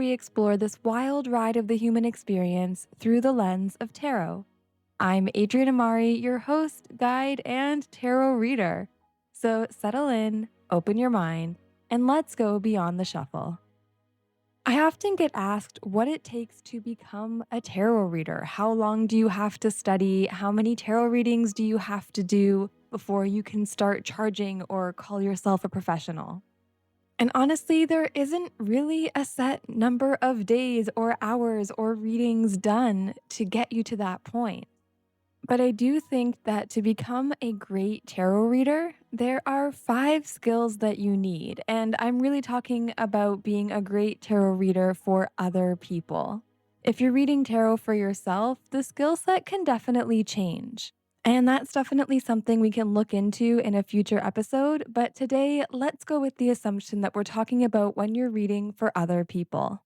we explore this wild ride of the human experience through the lens of tarot. I'm Adrian Amari, your host, guide, and tarot reader. So settle in, open your mind, and let's go beyond the shuffle. I often get asked what it takes to become a tarot reader. How long do you have to study? How many tarot readings do you have to do before you can start charging or call yourself a professional? And honestly, there isn't really a set number of days or hours or readings done to get you to that point. But I do think that to become a great tarot reader, there are 5 skills that you need. And I'm really talking about being a great tarot reader for other people. If you're reading tarot for yourself, the skill set can definitely change. And that's definitely something we can look into in a future episode. But today, let's go with the assumption that we're talking about when you're reading for other people.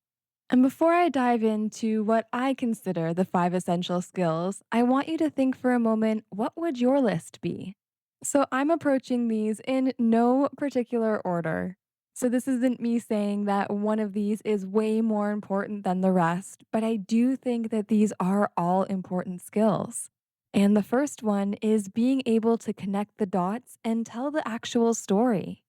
And before I dive into what I consider the 5 essential skills, I want you to think for a moment, what would your list be? So I'm approaching these in no particular order. So this isn't me saying that one of these is way more important than the rest, but I do think that these are all important skills. And the first one is being able to connect the dots and tell the actual story.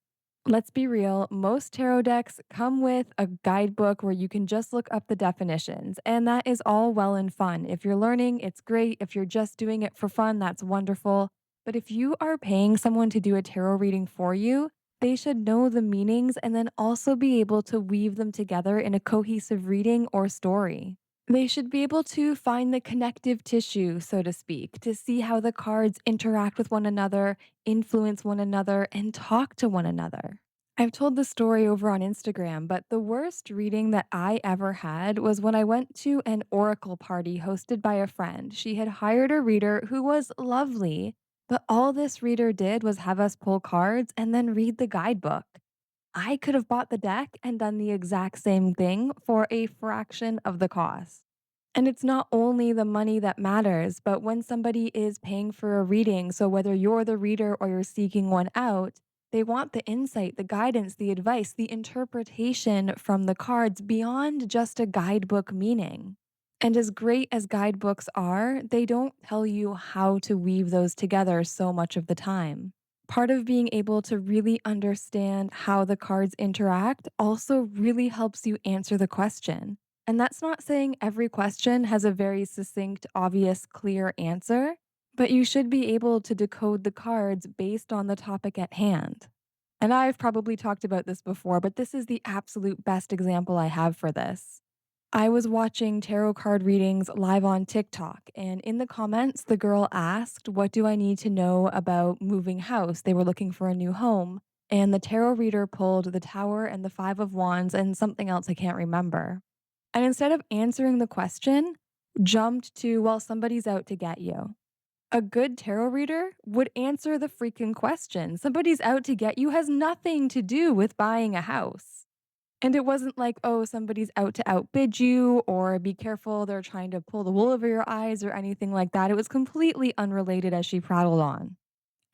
Let's be real, most tarot decks come with a guidebook where you can just look up the definitions, and that is all well and fun. If you're learning, it's great. If you're just doing it for fun, that's wonderful. But if you are paying someone to do a tarot reading for you, they should know the meanings and then also be able to weave them together in a cohesive reading or story. They should be able to find the connective tissue, so to speak, to see how the cards interact with one another, influence one another, and talk to one another. I've told this story over on Instagram, but the worst reading that I ever had was when I went to an oracle party hosted by a friend. She had hired a reader who was lovely, but all this reader did was have us pull cards and then read the guidebook. I could have bought the deck and done the exact same thing for a fraction of the cost. And it's not only the money that matters, but when somebody is paying for a reading, so whether you're the reader or you're seeking one out, they want the insight, the guidance, the advice, the interpretation from the cards beyond just a guidebook meaning. And as great as guidebooks are, they don't tell you how to weave those together so much of the time. Part of being able to really understand how the cards interact also really helps you answer the question. And that's not saying every question has a very succinct, obvious, clear answer, but you should be able to decode the cards based on the topic at hand. And I've probably talked about this before, but this is the absolute best example I have for this. I was watching tarot card readings live on TikTok, and in the comments, the girl asked, "What do I need to know about moving house?" They were looking for a new home. And the tarot reader pulled the Tower and the Five of Wands and something else I can't remember. And instead of answering the question, jumped to, well, somebody's out to get you. A good tarot reader would answer the freaking question. Somebody's out to get you has nothing to do with buying a house. And it wasn't like, oh, somebody's out to outbid you or be careful, they're trying to pull the wool over your eyes or anything like that. It was completely unrelated as she prattled on.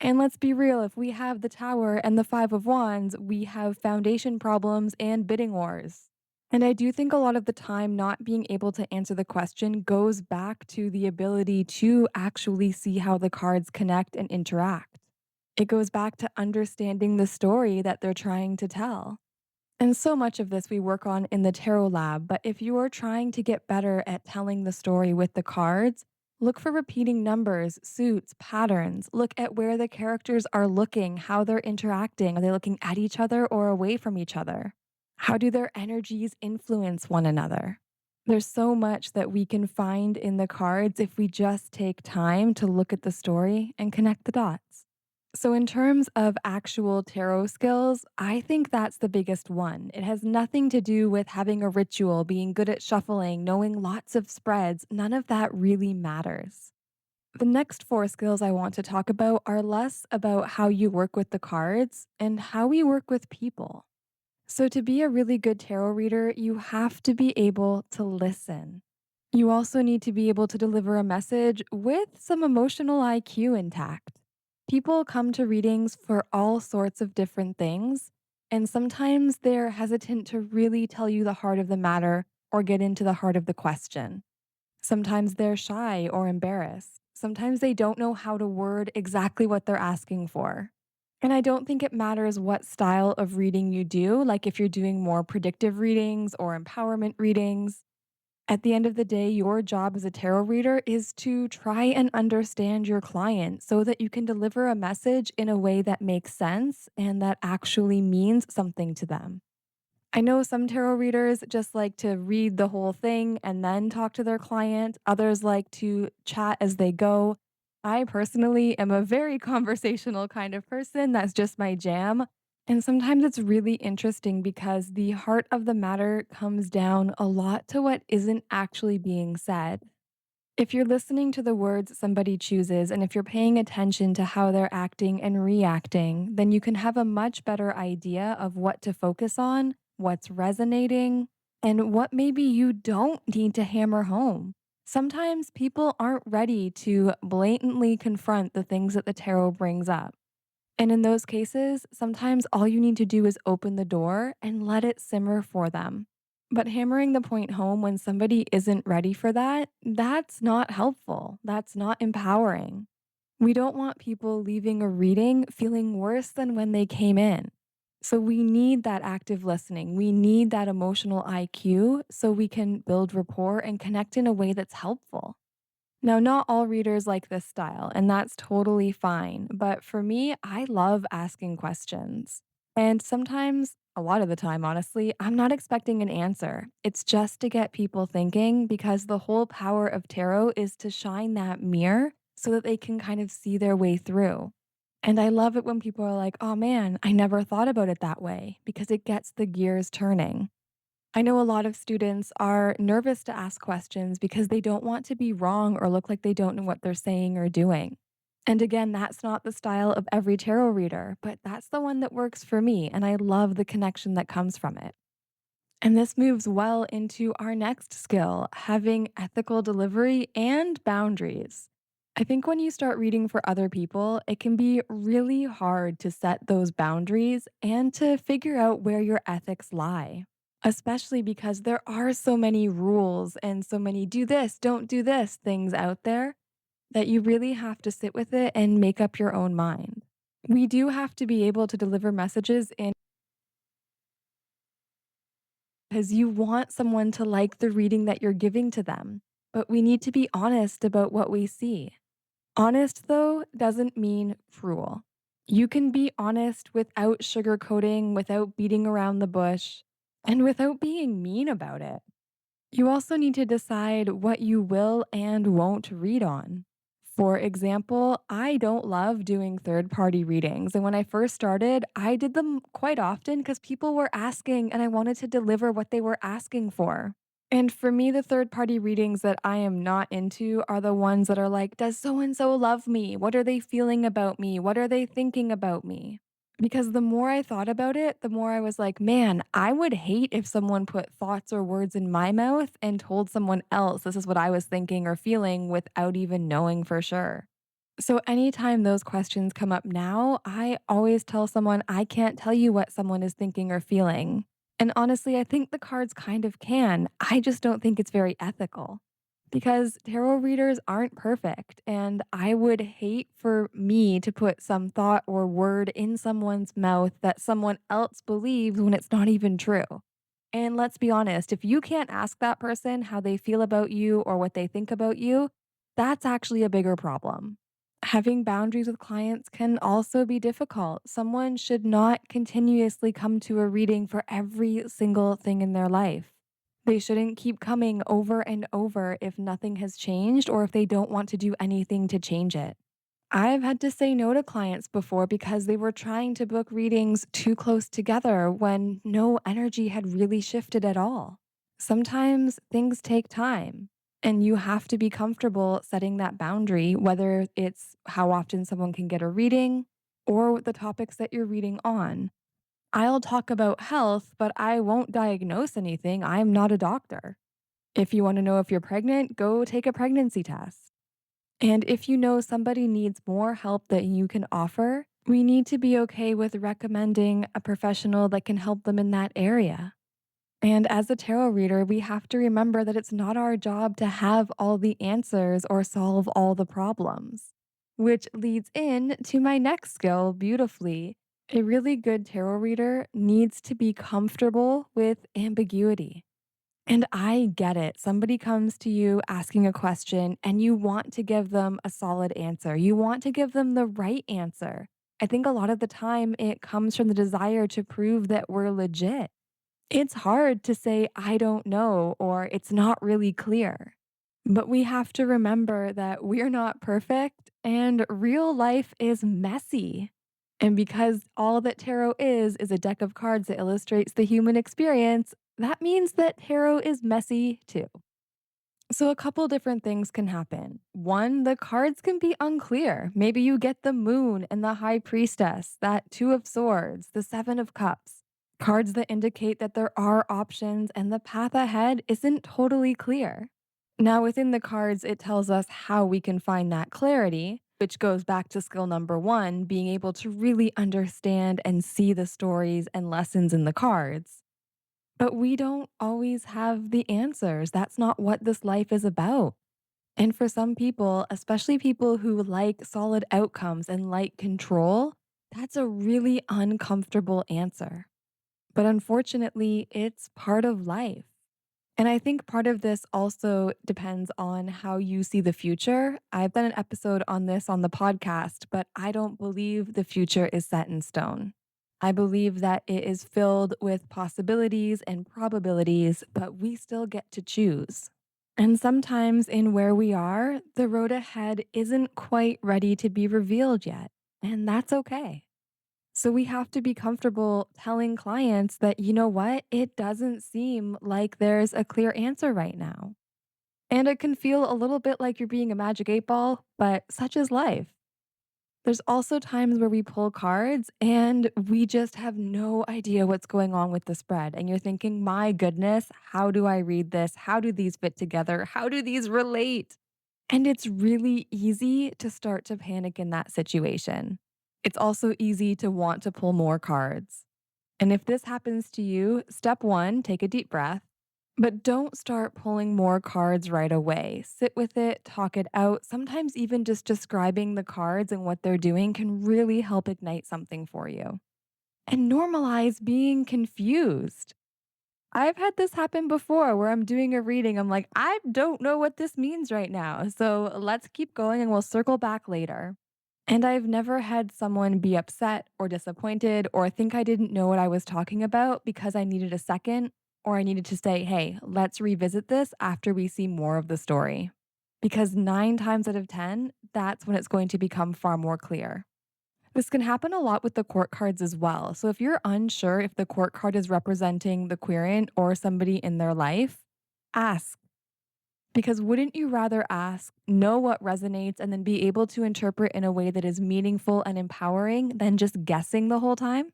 And let's be real, if we have the Tower and the Five of Wands, we have foundation problems and bidding wars. And I do think a lot of the time, not being able to answer the question goes back to the ability to actually see how the cards connect and interact. It goes back to understanding the story that they're trying to tell. And so much of this we work on in the tarot lab, but if you are trying to get better at telling the story with the cards, look for repeating numbers, suits, patterns. Look at where the characters are looking, how they're interacting. Are they looking at each other or away from each other? How do their energies influence one another? There's so much that we can find in the cards if we just take time to look at the story and connect the dots. So, in terms of actual tarot skills, I think that's the biggest one. It has nothing to do with having a ritual, being good at shuffling, knowing lots of spreads. None of that really matters. The next 4 skills I want to talk about are less about how you work with the cards and how we work with people. So, to be a really good tarot reader, you have to be able to listen. You also need to be able to deliver a message with some emotional IQ intact. People come to readings for all sorts of different things, And sometimes they're hesitant to really tell you the heart of the matter or get into the heart of the question. Sometimes they're shy or embarrassed. Sometimes they don't know how to word exactly what they're asking for. And I don't think it matters what style of reading you do, like if you're doing more predictive readings or empowerment readings. At the end of the day, your job as a tarot reader is to try and understand your client so that you can deliver a message in a way that makes sense and that actually means something to them. I know some tarot readers just like to read the whole thing and then talk to their client. Others like to chat as they go. I personally am a very conversational kind of person. That's just my jam. And sometimes it's really interesting because the heart of the matter comes down a lot to what isn't actually being said. If you're listening to the words somebody chooses and if you're paying attention to how they're acting and reacting, then you can have a much better idea of what to focus on, what's resonating, and what maybe you don't need to hammer home. Sometimes people aren't ready to blatantly confront the things that the tarot brings up. And in those cases, sometimes all you need to do is open the door and let it simmer for them. But hammering the point home when somebody isn't ready for that, that's not helpful. That's not empowering. We don't want people leaving a reading feeling worse than when they came in. So we need that active listening. We need that emotional IQ so we can build rapport and connect in a way that's helpful. Now, not all readers like this style, and that's totally fine. But for me, I love asking questions. And sometimes, a lot of the time, honestly, I'm not expecting an answer. It's just to get people thinking because the whole power of tarot is to shine that mirror so that they can kind of see their way through. And I love it when people are like, oh man, I never thought about it that way because it gets the gears turning. I know a lot of students are nervous to ask questions because they don't want to be wrong or look like they don't know what they're saying or doing. And again, that's not the style of every tarot reader, but that's the one that works for me. And I love the connection that comes from it. And this moves well into our next skill, having ethical delivery and boundaries. I think when you start reading for other people, it can be really hard to set those boundaries and to figure out where your ethics lie, especially because there are so many rules and so many do this, don't do this things out there that you really have to sit with it and make up your own mind. We do have to be able to deliver messages in because you want someone to like the reading that you're giving to them. But we need to be honest about what we see. Honest, though, doesn't mean cruel. You can be honest without sugarcoating, without beating around the bush, and without being mean about it. You also need to decide what you will and won't read on. For example, I don't love doing third party readings. And when I first started, I did them quite often because people were asking and I wanted to deliver what they were asking for. And for me, the third party readings that I am not into are the ones that are like, does so and so love me? What are they feeling about me? What are they thinking about me? Because the more I thought about it, the more I was like, man, I would hate if someone put thoughts or words in my mouth and told someone else this is what I was thinking or feeling without even knowing for sure. So, anytime those questions come up now, I always tell someone I can't tell you what someone is thinking or feeling. And honestly, I think the cards kind of can. I just don't think it's very ethical because tarot readers aren't perfect. And I would hate for me to put some thought or word in someone's mouth that someone else believes when it's not even true. And let's be honest, if you can't ask that person how they feel about you or what they think about you, that's actually a bigger problem. Having boundaries with clients can also be difficult. Someone should not continuously come to a reading for every single thing in their life. They shouldn't keep coming over and over if nothing has changed or if they don't want to do anything to change it. I've had to say no to clients before because they were trying to book readings too close together when no energy had really shifted at all. Sometimes things take time and you have to be comfortable setting that boundary, whether it's how often someone can get a reading or the topics that you're reading on. I'll talk about health, but I won't diagnose anything. I'm not a doctor. If you want to know if you're pregnant, go take a pregnancy test. And if you know somebody needs more help that you can offer, We need to be okay with recommending a professional that can help them in that area. And as a tarot reader, we have to remember that it's not our job to have all the answers or solve all the problems, which leads in to my next skill beautifully. A really good tarot reader needs to be comfortable with ambiguity. And I get it. Somebody comes to you asking a question and you want to give them a solid answer. You want to give them the right answer. I think a lot of the time it comes from the desire to prove that we're legit. It's hard to say, I don't know, or it's not really clear. But we have to remember that we're not perfect and real life is messy. And because all that tarot is a deck of cards that illustrates the human experience, that means that tarot is messy too. So, a couple different things can happen. One, the cards can be unclear. Maybe you get the moon and the high priestess, that two of swords, the seven of cups. Cards that indicate that there are options and the path ahead isn't totally clear. Now, within the cards, it tells us how we can find that clarity, which goes back to skill number one, being able to really understand and see the stories and lessons in the cards. But we don't always have the answers. That's not what this life is about. And for some people, especially people who like solid outcomes and like control, that's a really uncomfortable answer. But unfortunately, it's part of life. And I think part of this also depends on how you see the future. I've done an episode on this on the podcast, but I don't believe the future is set in stone. I believe that it is filled with possibilities and probabilities, but we still get to choose. And sometimes in where we are, the road ahead isn't quite ready to be revealed yet. And that's okay. So we have to be comfortable telling clients that, you know what, it doesn't seem like there's a clear answer right now. And it can feel a little bit like you're being a magic eight ball, but such is life. There's also times where we pull cards and we just have no idea what's going on with the spread. And you're thinking, my goodness, how do I read this? How do these fit together? How do these relate? And it's really easy to start to panic in that situation. It's also easy to want to pull more cards. And if this happens to you, step one, take a deep breath, but don't start pulling more cards right away. Sit with it, talk it out. Sometimes, even just describing the cards and what they're doing can really help ignite something for you. And normalize being confused. I've had this happen before where I'm doing a reading. I'm like, I don't know what this means right now. So let's keep going and we'll circle back later. And I've never had someone be upset or disappointed or think I didn't know what I was talking about because I needed a second or I needed to say, hey, let's revisit this after we see more of the story. Because 9 times out of 10, that's when it's going to become far more clear. This can happen a lot with the court cards as well. So if you're unsure if the court card is representing the querent or somebody in their life, ask. Because wouldn't you rather ask, know what resonates, and then be able to interpret in a way that is meaningful and empowering than just guessing the whole time?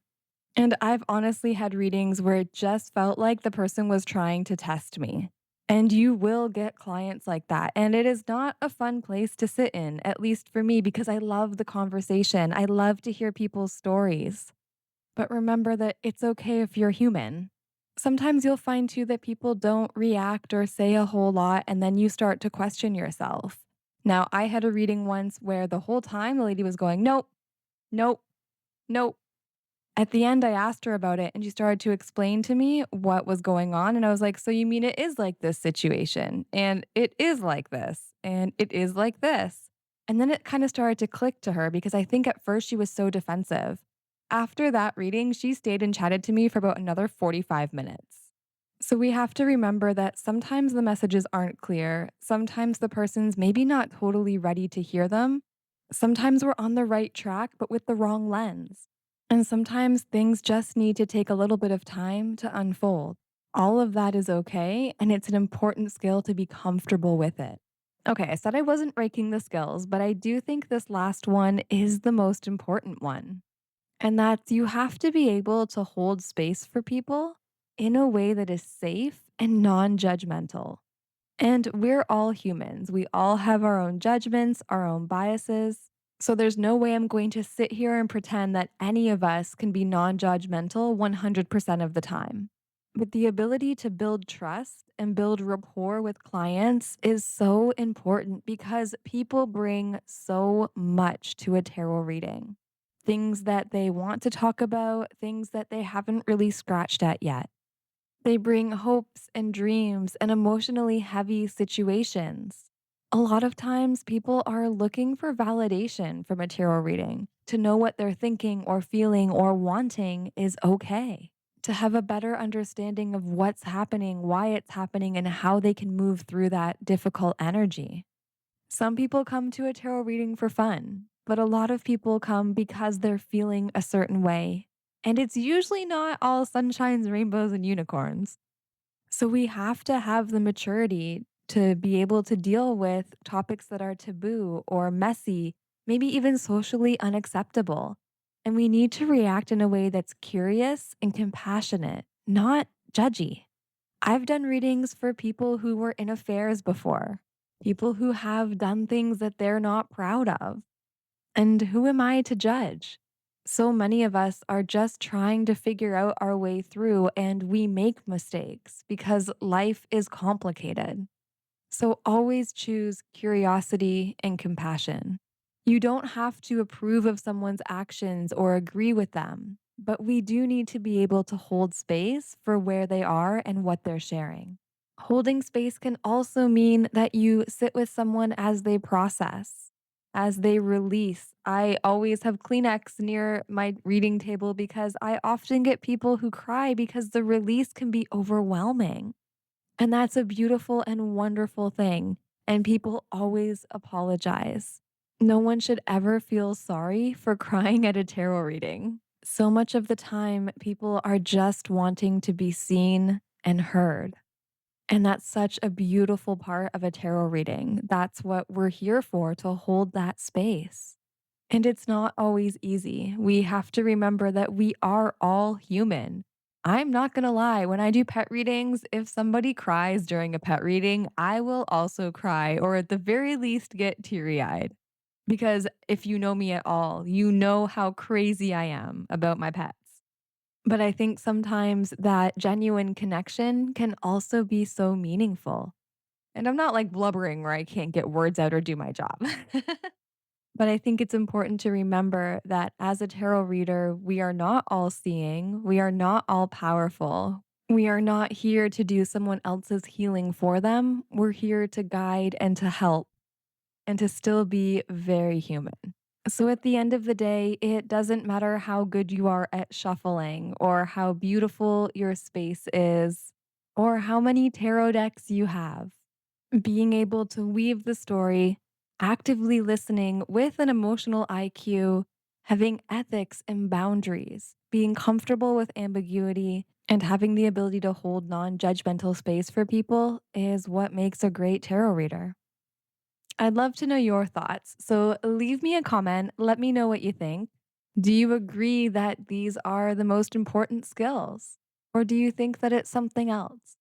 And I've honestly had readings where it just felt like the person was trying to test me. And you will get clients like that. And it is not a fun place to sit in, at least for me, because I love the conversation. I love to hear people's stories. But remember that it's okay if you're human. Sometimes you'll find too that people don't react or say a whole lot, and then you start to question yourself. Now, I had a reading once where the whole time the lady was going, nope, nope, nope. At the end, I asked her about it and she started to explain to me what was going on. And I was like, so you mean it is like this situation? And it is like this. And it is like this. And then it kind of started to click to her because I think at first she was so defensive. After that reading, she stayed and chatted to me for about another 45 minutes. So we have to remember that sometimes the messages aren't clear. Sometimes the person's maybe not totally ready to hear them. Sometimes we're on the right track, but with the wrong lens. And sometimes things just need to take a little bit of time to unfold. All of that is okay, and it's an important skill to be comfortable with it. Okay, I said I wasn't raking the skills, but I do think this last one is the most important one. And that's you have to be able to hold space for people in a way that is safe and non judgmental. And we're all humans. We all have our own judgments, our own biases. So there's no way I'm going to sit here and pretend that any of us can be non judgmental 100% of the time. But the ability to build trust and build rapport with clients is so important because people bring so much to a tarot reading. Things that they want to talk about, things that they haven't really scratched at yet. They bring hopes and dreams and emotionally heavy situations. A lot of times, people are looking for validation from a tarot reading. To know what they're thinking or feeling or wanting is okay. To have a better understanding of what's happening, why it's happening, and how they can move through that difficult energy. Some people come to a tarot reading for fun, but a lot of people come because they're feeling a certain way. And it's usually not all sunshines, rainbows, and unicorns. So we have to have the maturity to be able to deal with topics that are taboo or messy, maybe even socially unacceptable. And we need to react in a way that's curious and compassionate, not judgy. I've done readings for people who were in affairs before, people who have done things that they're not proud of. And who am I to judge? So many of us are just trying to figure out our way through, and we make mistakes because life is complicated. So always choose curiosity and compassion. You don't have to approve of someone's actions or agree with them, but we do need to be able to hold space for where they are and what they're sharing. Holding space can also mean that you sit with someone as they process, as they release. I always have Kleenex near my reading table because I often get people who cry because the release can be overwhelming. And that's a beautiful and wonderful thing. And people always apologize. No one should ever feel sorry for crying at a tarot reading. So much of the time, people are just wanting to be seen and heard. And that's such a beautiful part of a tarot reading. That's what we're here for, to hold that space. And it's not always easy. We have to remember that we are all human. I'm not going to lie, when I do pet readings, if somebody cries during a pet reading, I will also cry or at the very least get teary eyed. Because if you know me at all, you know how crazy I am about my pets. But I think sometimes that genuine connection can also be so meaningful. And I'm not like blubbering where I can't get words out or do my job. But I think it's important to remember that as a tarot reader, we are not all seeing, we are not all powerful. We are not here to do someone else's healing for them. We're here to guide and to help and to still be very human. So at the end of the day, it doesn't matter how good you are at shuffling or how beautiful your space is or how many tarot decks you have. Being able to weave the story, actively listening with an emotional IQ, having ethics and boundaries, being comfortable with ambiguity, and having the ability to hold non judgmental space for people is what makes a great tarot reader. I'd love to know your thoughts. So leave me a comment. Let me know what you think. Do you agree that these are the most important skills? Or do you think that it's something else?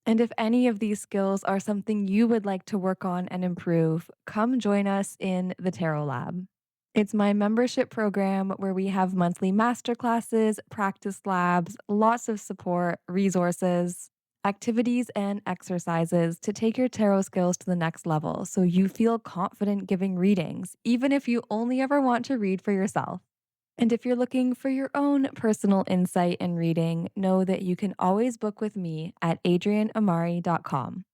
And if any of these skills are something you would like to work on and improve, come join us in the Tarot Lab. It's my membership program where we have monthly masterclasses, practice labs, lots of support, resources, activities, and exercises to take your tarot skills to the next level so you feel confident giving readings, even if you only ever want to read for yourself. And if you're looking for your own personal insight and reading, know that you can always book with me at adrianamari.com.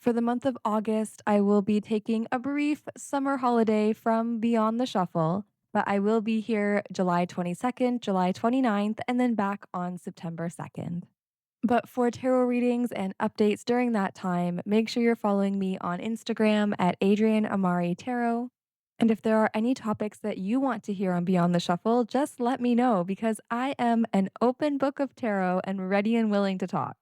For the month of August, I will be taking a brief summer holiday from Beyond the Shuffle, but I will be here July 22nd, July 29th, and then back on September 2nd. But for tarot readings and updates during that time, make sure you're following me on Instagram at Adrian Amari Tarot. And if there are any topics that you want to hear on Beyond the Shuffle, just let me know because I am an open book of tarot and ready and willing to talk.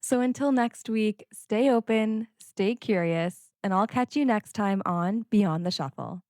So until next week, stay open, stay curious, and I'll catch you next time on Beyond the Shuffle.